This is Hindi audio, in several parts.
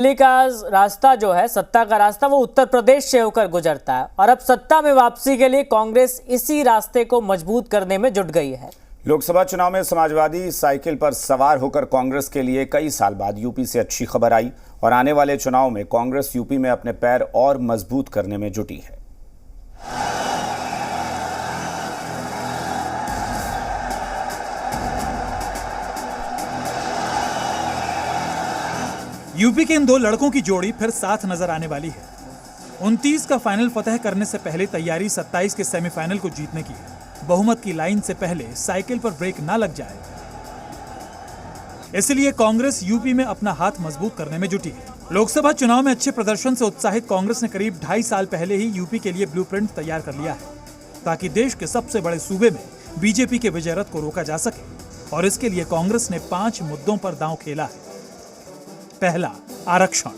दिल्ली का रास्ता जो है, सत्ता का रास्ता, वो उत्तर प्रदेश से होकर गुजरता है और अब सत्ता में वापसी के लिए कांग्रेस इसी रास्ते को मजबूत करने में जुट गई है। लोकसभा चुनाव में समाजवादी साइकिल पर सवार होकर कांग्रेस के लिए कई साल बाद यूपी से अच्छी खबर आई और आने वाले चुनाव में कांग्रेस यूपी में अपने पैर और मजबूत करने में जुटी है। यूपी के इन दो लड़कों की जोड़ी फिर साथ नजर आने वाली है। 29 का फाइनल फतह करने से पहले तैयारी 27 के सेमीफाइनल को जीतने की है। बहुमत की लाइन से पहले साइकिल पर ब्रेक ना लग जाए, इसलिए कांग्रेस यूपी में अपना हाथ मजबूत करने में जुटी है। लोकसभा चुनाव में अच्छे प्रदर्शन से उत्साहित कांग्रेस ने करीब 2.5 साल पहले ही यूपी के लिए ब्लूप्रिंट तैयार कर लिया है, ताकि देश के सबसे बड़े सूबे में बीजेपी के विजय रथ को रोका जा सके। और इसके लिए कांग्रेस ने 5 मुद्दों पर दांव खेला है। पहला, आरक्षण।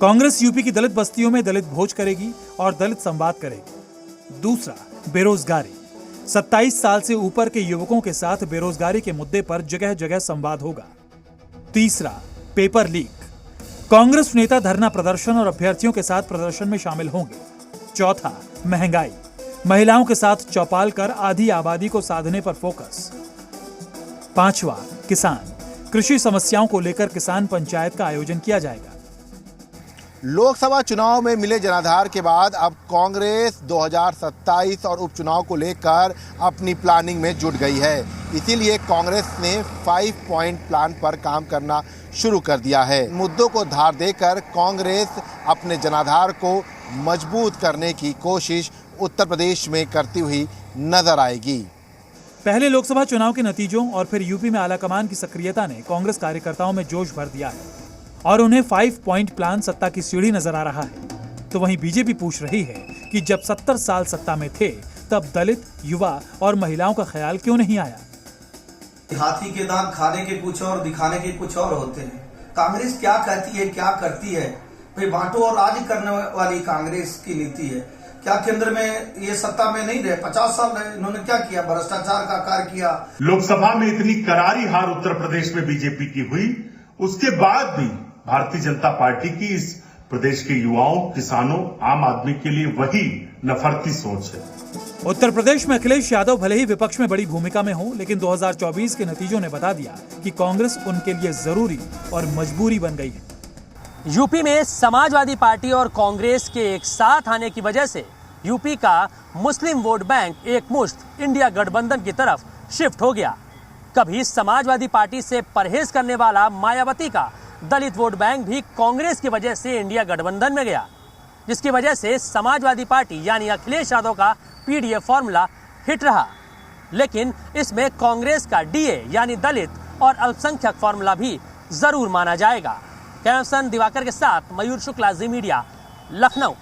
कांग्रेस यूपी की दलित बस्तियों में दलित भोज करेगी और दलित संवाद करेगी। दूसरा, बेरोजगारी। 27 साल से ऊपर के युवकों के साथ बेरोजगारी के मुद्दे पर जगह जगह संवाद होगा। तीसरा, पेपर लीक। कांग्रेस नेता धरना प्रदर्शन और अभ्यर्थियों के साथ प्रदर्शन में शामिल होंगे। चौथा, महंगाई। महिलाओं के साथ चौपाल कर आधी आबादी को साधने पर फोकस। पांचवा, किसान। कृषि समस्याओं को लेकर किसान पंचायत का आयोजन किया जाएगा। लोकसभा चुनाव में मिले जनाधार के बाद अब कांग्रेस 2027 और उपचुनाव को लेकर अपनी प्लानिंग में जुट गई है। इसीलिए कांग्रेस ने 5 पॉइंट प्लान पर काम करना शुरू कर दिया है। मुद्दों को धार देकर कांग्रेस अपने जनाधार को मजबूत करने की कोशिश उत्तर प्रदेश में करती हुई नजर आएगी। पहले लोकसभा चुनाव के नतीजों और फिर यूपी में आलाकमान की सक्रियता ने कांग्रेस कार्यकर्ताओं में जोश भर दिया है और उन्हें 5 पॉइंट प्लान सत्ता की सीढ़ी नजर आ रहा है। तो वहीं बीजेपी पूछ रही है कि जब 70 साल सत्ता में थे तब दलित, युवा और महिलाओं का ख्याल क्यों नहीं आया। हाथी के दांत खाने के कुछ और दिखाने के कुछ और होते हैं। कांग्रेस क्या कहती है, क्या करती है, भाई बांटो और राज करने वाली कांग्रेस की नीति है। क्या केंद्र में ये सत्ता में नहीं रहे, 50 साल रहे, इन्होंने क्या किया? भ्रष्टाचार का कार्य किया। लोकसभा में इतनी करारी हार उत्तर प्रदेश में बीजेपी की हुई, उसके बाद भी भारतीय जनता पार्टी की इस प्रदेश के युवाओं, किसानों, आम आदमी के लिए वही नफरती सोच है। उत्तर प्रदेश में अखिलेश यादव भले ही विपक्ष में बड़ी भूमिका में हो, लेकिन 2024 के नतीजों ने बता दिया कि कांग्रेस उनके लिए जरूरी और मजबूरी बन गई है। यूपी में समाजवादी पार्टी और कांग्रेस के एक साथ आने की वजह से यूपी का मुस्लिम वोट बैंक एकमुश्त इंडिया गठबंधन की तरफ शिफ्ट हो गया। कभी समाजवादी पार्टी से परहेज करने वाला मायावती का दलित वोट बैंक भी कांग्रेस की वजह से इंडिया गठबंधन में गया, जिसकी वजह से समाजवादी पार्टी यानी अखिलेश यादव का पीडीए फॉर्मूला हिट रहा। लेकिन इसमें कांग्रेस का डीए यानी दलित और अल्पसंख्यक फॉर्मूला भी जरूर माना जाएगा। कैमसन दिवाकर के साथ मयूर शुक्ला, जी मीडिया, लखनऊ।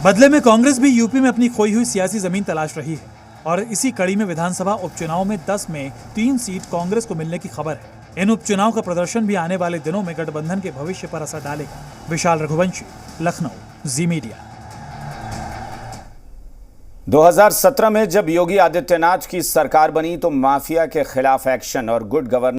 बदले में कांग्रेस भी यूपी में अपनी खोई हुई सियासी जमीन तलाश रही है और इसी कड़ी में विधानसभा उपचुनाव में 10 में 3 सीट कांग्रेस को मिलने की खबर है। इन उपचुनाव का प्रदर्शन भी आने वाले दिनों में गठबंधन के भविष्य पर असर डालेगा। विशाल रघुवंशी, लखनऊ, जी मीडिया। 2017 में जब योगी आदित्यनाथ की सरकार बनी तो माफिया के खिलाफ एक्शन और गुड गवर्नेंस